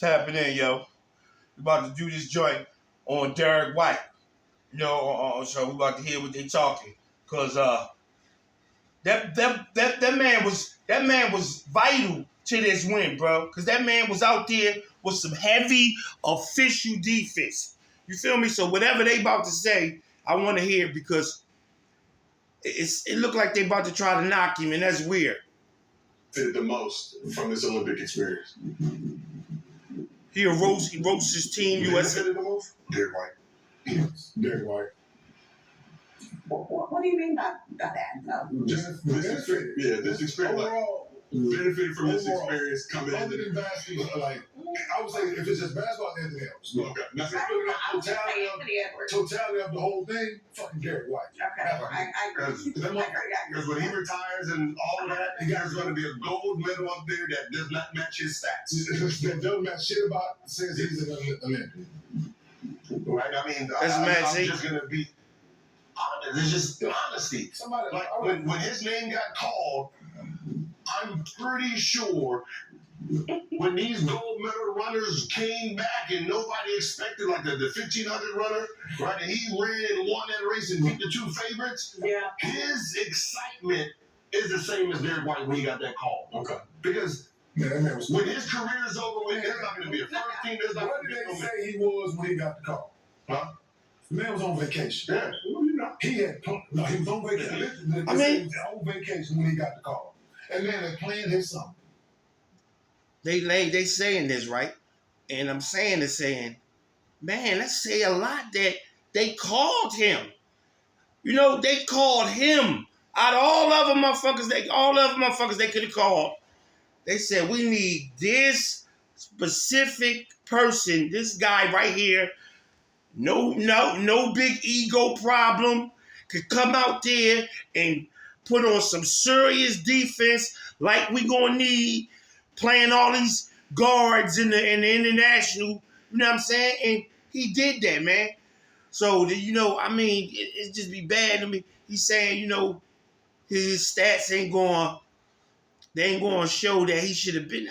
Tapping in, yo. We about to do this joint on Derek White. So we about to hear what they talking. Cause that man was vital to this win, bro. Cause that man was out there with some heavy official defense. You feel me? So whatever they about to say, I want to hear because it looked like they about to try to knock him, and that's weird. Fit the most from this Olympic experience. He roasts his team. USA. Fit the most? Derek White. Derek White. What do you mean by that? No. Just this experience. Yeah, this experience. Overall, benefited from this overall, experience coming in. Other than basketball, like I would say, if it's just basketball, anything else. No. Okay. Now, I would say Anthony Edwards. Totality of the whole thing, fucking Derek White. Okay, I agree. Because when he retires and all of that, there's going to be a gold medal up there that does not match his stats. That doesn't match shit about since he's an Olympian. Right? I mean, I'm just going to be honest. It's just honesty. Somebody like when his name got called, I'm pretty sure when these gold medal runners came back and nobody expected, like the 1500 runner, right? And he ran and won that race and beat the two favorites. Yeah. His excitement is the same as Derek White when he got that call. Okay. Because that man was when his career is over with, there's not going to be a first team. There's not what going to did be they say he was when he got the call? Huh? The man was on vacation. Yeah. Well, you know. He was on vacation. I mean, he was on vacation when he got the call. And then they playing his song. They saying this, right? And I'm saying, man, let's say a lot that they called him. You know, they called him. Out of all of them motherfuckers, they could have called. They said, we need this specific person, this guy right here. No big ego problem. Could come out there and put on some serious defense like we gonna need, playing all these guards in the international, you know what I'm saying? And he did that, man. So, it just be bad to me. He's saying, his stats ain't going to show that he should have been.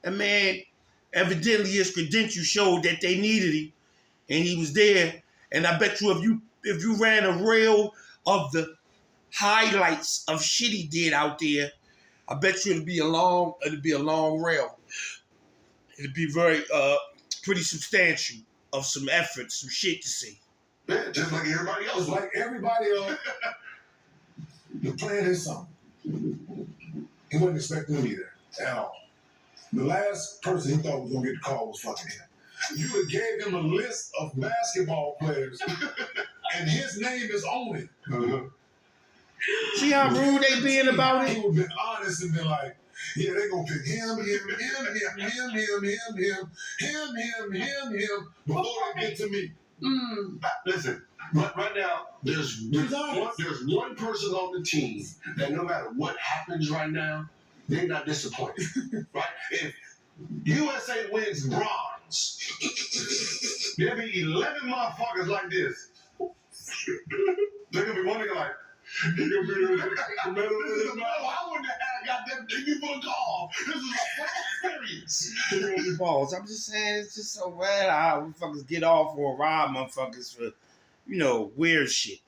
That man, evidently his credentials showed that they needed him, and he was there. And I bet you if you ran a reel of the highlights of shit he did out there, I bet you it'd be a long rail. It'd be very pretty substantial of some effort, some shit to see. Yeah, just like everybody else. It's like everybody else. The playing his song. He wasn't expecting to be there at all. The last person he thought was gonna get the call was fucking him. You would gave him a list of basketball players, and his name is on it. See how rude they being about it? He would have been honest and been like, yeah, they gonna pick him, before they get to me. Listen, right now, there's one person on the team that no matter what happens right now, they're not disappointed. Right? If USA wins bronze, there'll be 11 motherfuckers like this. They're gonna be wondering like, I wouldn't have got that thing for a call. This is a experience. Balls. I'm just saying, it's just so bad how motherfuckers get off or rob motherfuckers for, weird shit.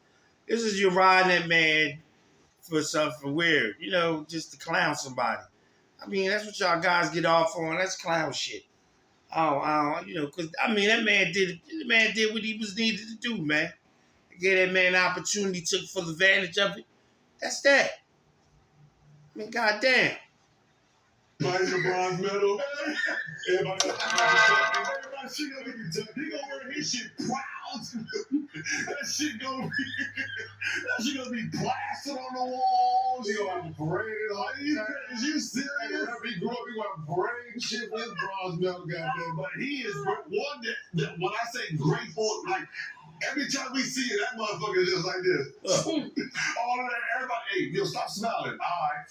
This is you riding that man for something weird, just to clown somebody. I mean, that's what y'all guys get off on. That's clown shit. Because that man did what he was needed to do, man. Gave that man an opportunity, took full advantage of it. That's that. I mean, goddamn. Mine's a bronze medal. Everybody gonna wear his shit proud. That shit gonna be plastered on the walls. He gonna have a parade. Is you serious? Whenever he grew up, he gonna have a parade shit with bronze medal, goddamn. But he is one that when I say grateful, like, every time we see it, that motherfucker is just like this. All of that, everybody, hey, stop smiling. All right.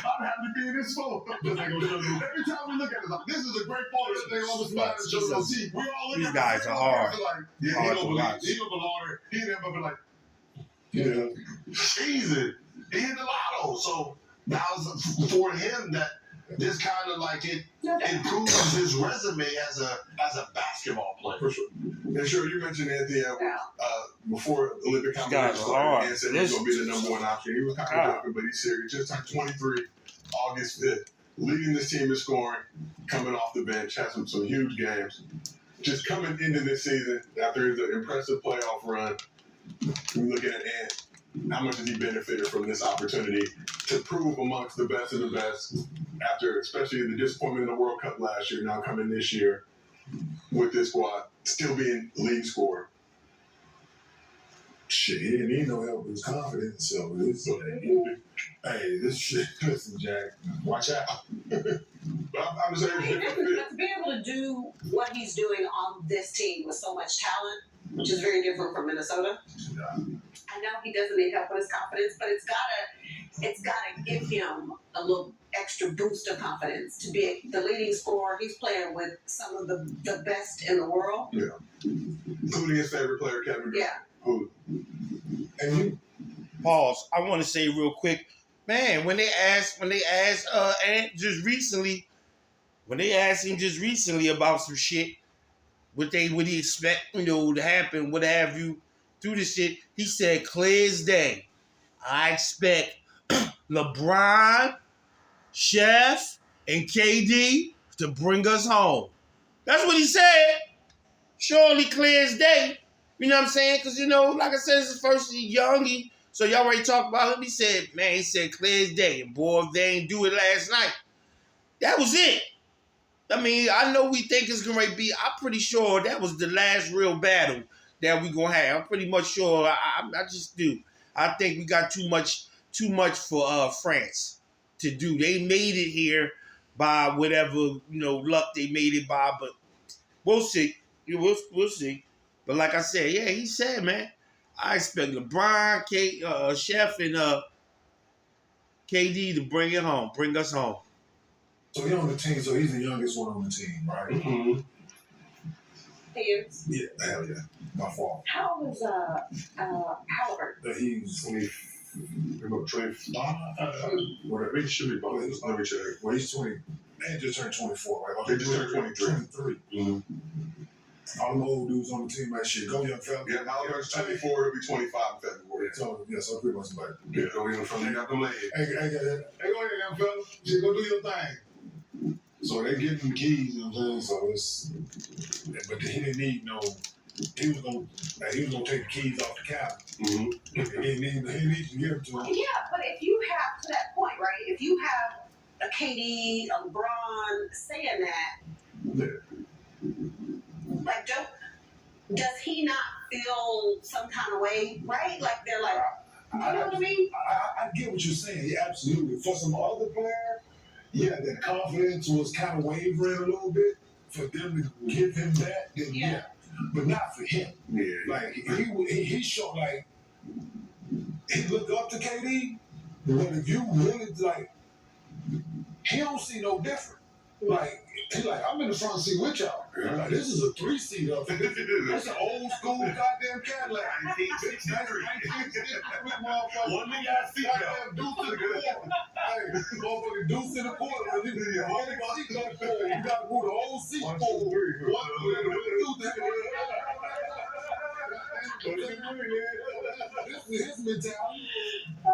I'm happy to be in this photo. Every time we look at it, like, this is a great photo. They all the smiling and show no teeth. We all look These at guys are hard. Like, yeah, hard he to watch. He don't belong there. He never be like, Jesus. He hit the lotto. So that was for him that This kind of like it No doubt. improves his resume as a basketball player. For sure. And sure, you mentioned Anthony Yeah. before Olympic This competition guy's started hard. and said he was going to be the number one option. He was kind God. of joking, but he's serious. Just turned 23, August 5th, leading this team in scoring, coming off the bench, has some huge games. Just coming into this season after his impressive playoff run, we're looking at Ant. How much has he benefited from this opportunity to prove amongst the best of the best after, especially the disappointment in the World Cup last year, now coming this year with this squad, still being lead scorer? Shit, he didn't need no help with his confidence. So hey, this shit, listen, Jack, watch out. I'm just saying, It's different because to be able to do what he's doing on this team with so much talent, which is very different from Minnesota. I know he doesn't need help with his confidence, but it's gotta give him a little extra boost of confidence to be the leading scorer. He's playing with some of the best in the world. Yeah. Including his favorite player, Kevin Durant. Yeah. Who? And you? Pause. I want to say real quick, man. When they asked Ant just recently, about some shit, what he expect, to happen, what have you, through this shit, he said clear as day. I expect LeBron, Chef, and KD to bring us home. That's what he said. Surely clear as day. You know what I'm saying? Because, like I said, it's his first young. So y'all already talked about him. He said clear as day. And boy, if they ain't do it last night, that was it. I mean, I know we think it's going to be, I'm pretty sure that was the last real battle that we going to have. I'm pretty much sure. I just do. I think we got too much for France to do. They made it here by whatever, luck they made it by, but we'll see. We'll see. But like I said, yeah, he said, man, I expect LeBron, Chef, and KD to bring us home. So he's on the team, so he's the youngest one on the team, right? Mm-hmm. He is. Yeah, hell yeah. My fault. How old is Halliburton? He's 25. Whatever. He should be about it. Let me check. Well, he's 20. Man just turned 24, right? They just turned 23. 23. Mm-hmm. All them old dudes on the team, like shit. Go young fella. Yeah, Halliburton's 24. He'll be 25 in February. So pretty much like. Yeah, go even from there. Got the leg. Hey, go ahead, young fella. Shit, go do your thing. So they give him the keys, you know what I'm saying? So but he didn't need no. He was gonna take the keys off the cabin. Mm-hmm. He didn't need to give them to him. Yeah, but if you have to that point, right? If you have a KD, a LeBron saying that, like, does he not feel some kind of way, right? Like they're like, you know what I mean? I get what you're saying. Yeah, absolutely. For some other player, yeah, that confidence was kind of wavering a little bit. For them to give him that, then yeah. But not for him. Yeah. Like he showed like he looked up to KD, but if you really like, he don't see no different. Like he's like, I'm in the front seat with y'all. Yeah. Like, this is a 3-seat up here. That's an old school goddamn Cadillac. 1963 motherfucker. One thing I see, goddamn deuce in the quarter. Hey, motherfucking deuce in the quarter. You hold the seat up forward. You gotta move the whole seat forward. This is his mentality.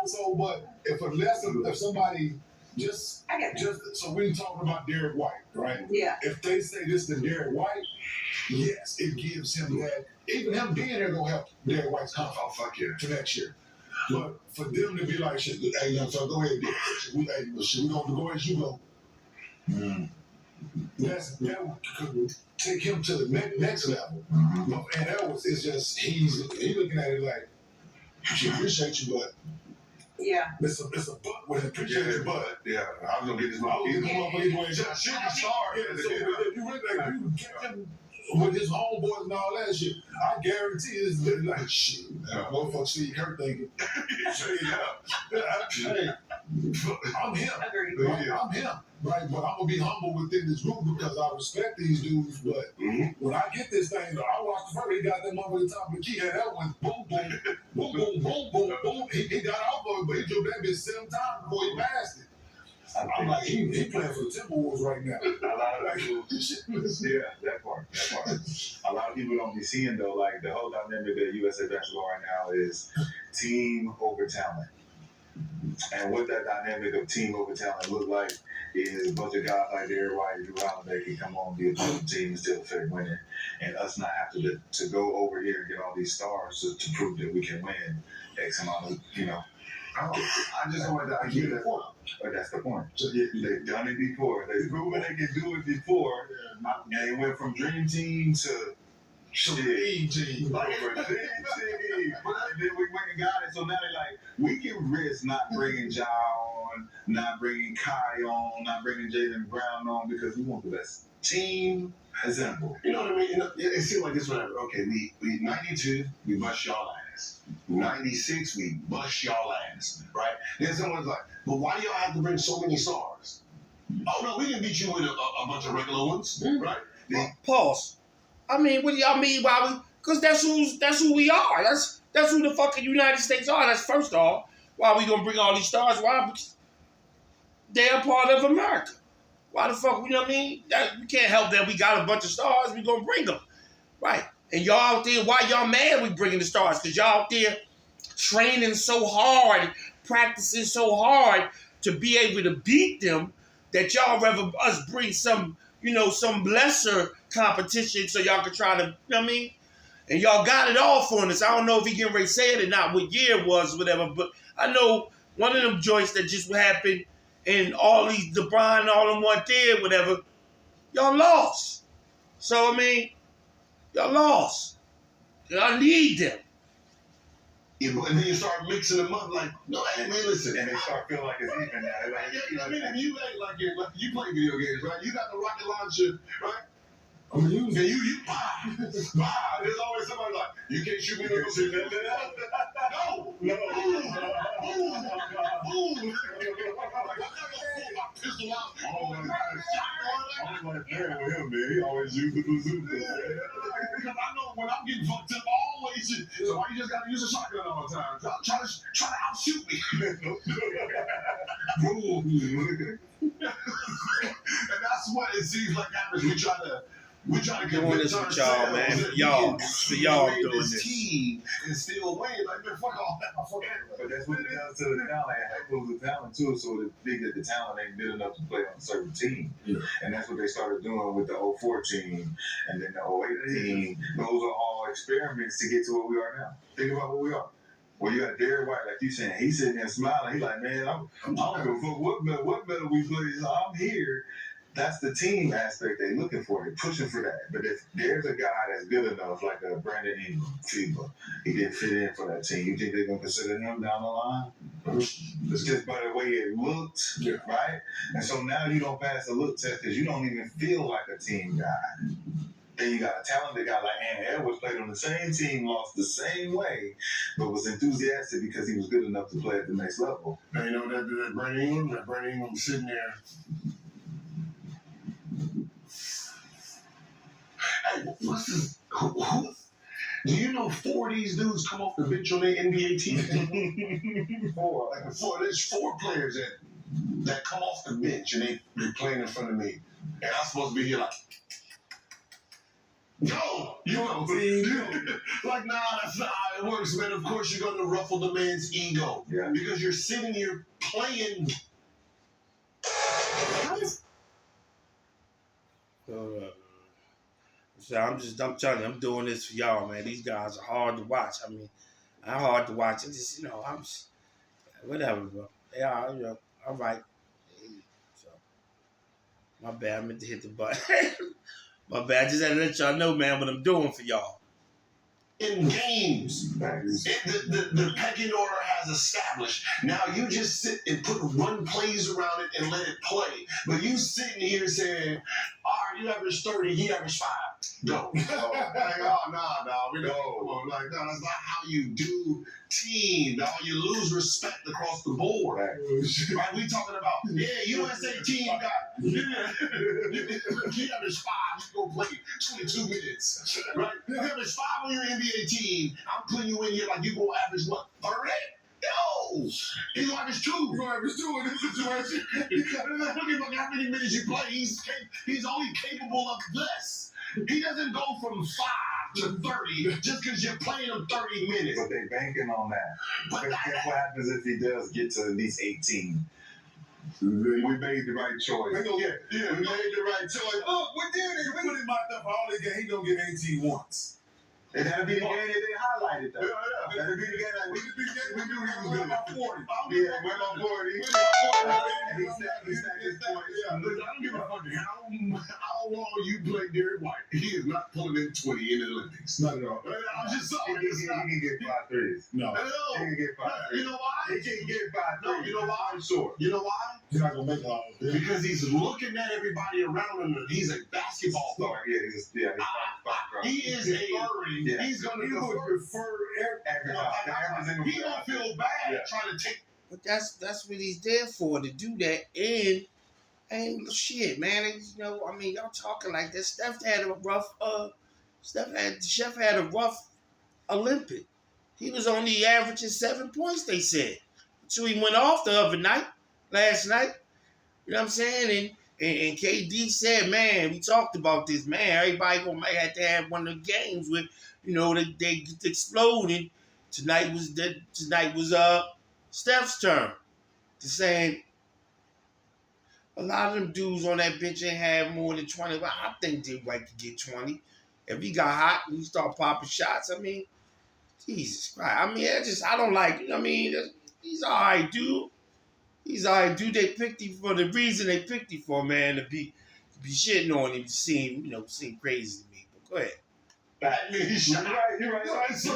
So, but if somebody just so we talking about Derek White, right? Yeah. If they say this to Derek White, yes, it gives him that. Even him being there gonna help Derek White's confidence. Oh, fuck yeah. For next year. But for them to be like, shit, hey, young fella, go ahead, Derek. We gonna go as you go. That could take him to the next level. Mm-hmm. And it's just he's looking at it like, she appreciate you, but Yeah. it's a butt with appreciate you, but yeah, I was gonna get this I was motherfucker. gonna get this Should be sorry. Yeah, so if you really like, you catch him with his homeboys and all that shit, I guarantee it's literally like shit. Motherfucker Steve Kerr thinking, hey, I'm him. Agreed. Right? I'm him. Right, but I'm gonna be humble within this group because I respect these dudes. But when I get this thing, I watched the first. He got them over the top of the key, and that went boom, boom, boom, boom, boom, boom, boom. He got off of it, but he took that bitch 7 times before he passed it. I'm like, he playing for the Timberwolves right now. A lot of people, yeah, that part. A lot of people don't be seeing though, like the whole dynamic of USA basketball right now is team over talent. And what that dynamic of team over talent look like is a bunch of guys like Derrick White and Drew Holiday can come on, be a good team and still fair winning, and us not have to go over here and get all these stars to prove that we can win X amount of, I just wanted to argue that point. But that's the point. They've done it before. They've proven they can do it before. And they went from dream team to Dream team. like for dream team. And then we went and got it. So now they're like, we can risk not bringing Ja on, not bringing Kai on, not bringing Jaylen Brown on because we want the best team assembled. You know what I mean? It seemed like this whatever. Okay, we 92, we bust y'all ass. 96, we bust y'all ass. Right? Then someone's like, but why do y'all have to bring so many stars? Oh no, we didn't beat you with a bunch of regular ones, right? Pause. I mean, what do y'all mean by we? Because that's who we are. That's who the fucking United States are. That's first off. Why we gonna bring all these stars? Why? Because they're a part of America. Why the fuck? You know what I mean? We can't help that we got a bunch of stars. We gonna bring them, right? And y'all out there, why y'all mad we bringing the stars? Because y'all out there training so hard, practicing so hard to be able to beat them that y'all rather us bring some lesser competition so y'all can try to, you know what I mean? And y'all got it all for us. I don't know if he getting ready to say it or not, what year it was or whatever, but I know one of them joints that just happened and all these LeBron and all them weren't there, whatever, y'all lost. So, I mean, y'all lost. Y'all need them. Yeah, but then you start mixing them up like, no, hey man, listen. And they start feeling like it's even now. They're like, I mean, you ain't like you play video games, right? You got the rocket launcher, right? I'm gonna use And it. you There's always somebody like, you can't shoot me with no shit. No. Boom. I'm not gonna pull my pistol out. I don't like playing with him, man. He always used the bazooka. Because I know when I'm getting fucked up, always shit. So why you just gotta use a shotgun all the time? Try to outshoot me. And that's what it seems like happens. We try to get Doing this with y'all, man. For y'all doing this. Team and still win. Like, man, fuck all that. Fuck that. But that's what it does to the talent. It proves the talent too. So they think that the talent ain't good enough to play on a certain team. Yeah. And that's what they started doing with the 04 team and then the 08 team. Those are all experiments to get to where we are now. Think about what we are. Well, you got Derrick White, like you saying, he's sitting there smiling. He's like, man, I don't give a fuck what better we play. So I'm here. That's the team aspect they're looking for. They're pushing for that. But if there's a guy that's good enough, like a Brandon Ingram, FIBA, he didn't fit in for that team. You think they're going to consider him down the line? It's just by the way it looked, right? And so now you don't pass the look test because you don't even feel like a team guy. Then you got a talented guy like Ant Edwards, played on the same team, lost the same way, but was enthusiastic because he was good enough to play at the next level. Now, you know that Brandon Ingram sitting there. Hey, what's this? Who? Do you know 4 of these dudes come off the bench on their NBA team? There's 4 players that come off the bench and they playing in front of me. And I'm supposed to be here like, no, like, nah, that's not how it works, man. Of course you're going to ruffle the man's ego. Yeah. Because you're sitting here playing. So I'm telling you, I'm doing this for y'all, man. These guys are hard to watch. I mean, I'm hard to watch. It's just, I'm just, whatever, bro. They are, all right. So, my bad, I meant to hit the button. My bad, I just had to let y'all know, man, what I'm doing for y'all. In games, the pecking order has established. Now you just sit and run plays around it and let it play. But you sitting here saying, all right, you average 30, he average 5. No. Like, we don't. Like, no, that's not how you do team. No, you lose respect across the board. Right? We talking about, USA team got, he average 5, you go play 22 minutes. Right? You average 5 on your NBA team. I'm putting you in here like you go average what, 30? No, he's like it's two. You're gonna have his two in this situation. Look at how many minutes you play. He's only capable of this. He doesn't go from 5 to 30 just because you're playing him 30 minutes. But they banking on that. But Because guess what happens if he does get to at least 18? We made the right choice. we made the right choice. Look, what did they put him out there for all they get? He gonna get 18 once. And that'll be the game that they highlighted, though. Yeah. That'll be the game that We knew he was good about 40. Yeah, we're on 40. And And he snapped his points. Look, I don't give a fuck how long you play Derek White. He is not pulling in 20 in the Olympics. Not at all. I'm just He sorry. can get 5 threes. No, He can get 5 You threes. know why? He can get 5 No, threes. you know why? I'm sure. You know why? he's not gonna make all of it. Because he's looking at everybody around him. He's a basketball player. He's spot He is a hurry. Yeah. He's gonna He would defer. prefer every single He don't feel bad Yeah. trying to take. But that's what he's there for, to do that. And shit, man. I mean, y'all talking like that. Steph had a rough Olympic. He was only averaging 7 points, they said. So he went off the other night, last night. You know what I'm saying? And KD said, man, we talked about this, man. Everybody might have to have one of the games with, they exploded. Tonight was Steph's turn. To saying a lot of them dudes on that bench ain't had more than 20. But I think they'd like to get 20. If he got hot and he start popping shots, I mean, Jesus Christ. I mean, I don't like it. I mean, he's all right, dude. He's all right, dude. They picked him for the reason they picked him for, man, to be shitting on him, seem crazy to me. But go ahead. That means he's You're right. So,